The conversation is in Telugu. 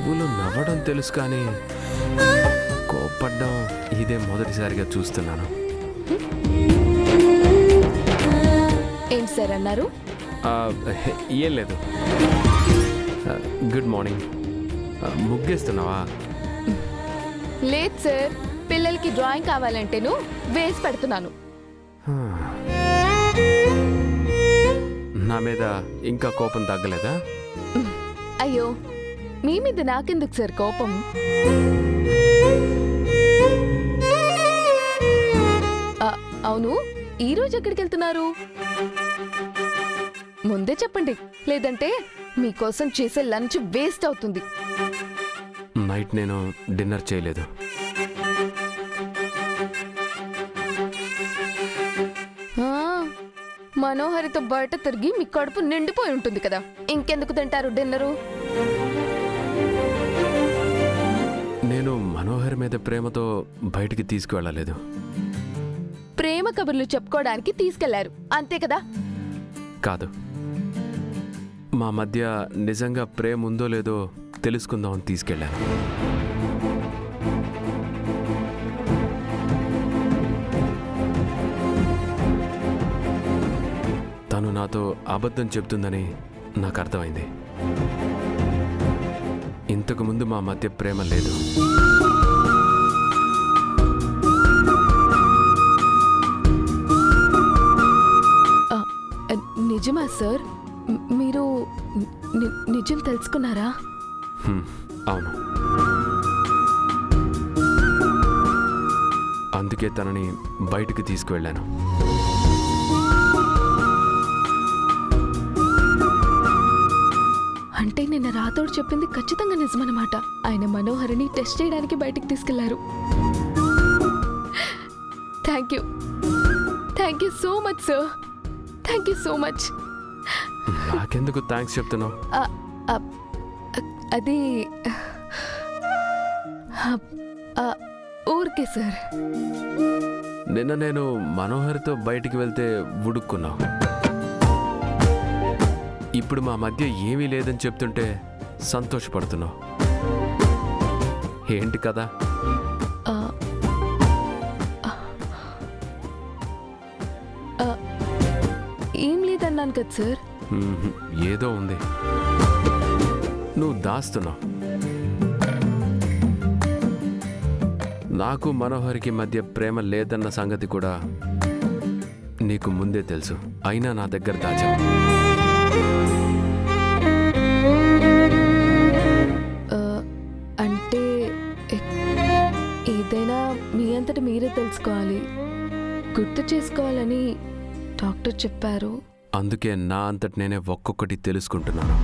నవ్వులు నవ్వడం తెలుసు కానీ కోపడ్డం ఇదే మొదటిసారిగా చూస్తున్నాను. ఏంటి సార్ అన్నారు? ఏం లేదు. Good morning. ముగ్గేస్తున్నావా? లేదు సార్, పిల్లలకి డ్రాయింగ్ కావాలంటేను వేసి పెడుతున్నాను. నా మీద ఇంకా కోపం తగ్గలేదా? అయ్యో, మీ మీద నాకెందుకు సార్ కోపం? అవును, ఈరోజు ఎక్కడికి వెళ్తున్నారు? ముందే చెప్పండి, లేదంటే మీకోసం చేసే లంచ్ వేస్ట్ అవుతుంది. నైట్ నేను డిన్నర్ చేయలేదు. మనోహరితో బయట తిరిగి మీ కడుపు నిండిపోయి ఉంటుంది కదా, ఇంకెందుకు తింటారు డిన్నరు? నేను మనోహర్ మీద ప్రేమతో బయటికి తీసుకువెళ్ళలేదు. ప్రేమ కబుర్లు చెప్పుకోవడానికి తీసుకెళ్లారు, అంతే కదా? కాదు, మా మధ్య నిజంగా ప్రేమ ఉందో లేదో తెలుసుకుందామని తీసుకెళ్ళాను. తను నాతో అబద్ధం చెప్తుందని నాకు అర్థమైంది. ఇంతకుముందు మా మధ్య ప్రేమ లేదు. నిజమా సార్? మీరు నిజం తెలుసుకున్నారా? అవును, అందుకే తనని బయటికి తీసుకువెళ్ళాను. అంటే నిన్న రాతోడు చెప్పింది ఖచ్చితంగా నిజమన్నమాట. ఆయన మనోహరిని టెస్ట్ చేయడానికి బయటికి తీసుకెళ్లారు. Thank you so much sir, thank you so much. నాకెందుకు థ్యాంక్స్ చెప్తున్నావు? అది ఊరికే సార్. నిన్న నేను మనోహర్తో బయటికి వెళ్తే ఉడుక్కున్నావు. ఇప్పుడు మా మధ్య ఏమీ లేదని చెప్తుంటే సంతోషపడుతున్నావు. ఏంటి కదా? ఏం లేదన్నాను కదా సార్. ఏదో ఉంది, నువ్వు దాస్తున్నావు. నాకు మనోహర్కి మధ్య ప్రేమ లేదన్న సంగతి కూడా నీకు ముందే తెలుసు, అయినా నా దగ్గర దాచావు. అంటే ఏదైనా మీ అంతట మీరే తెలుసుకోవాలి, గుర్తు చేసుకోవాలని డాక్టర్ చెప్పారు. అందుకే నా అంతటి నేనే ఒక్కొక్కటి తెలుసుకుంటున్నాను.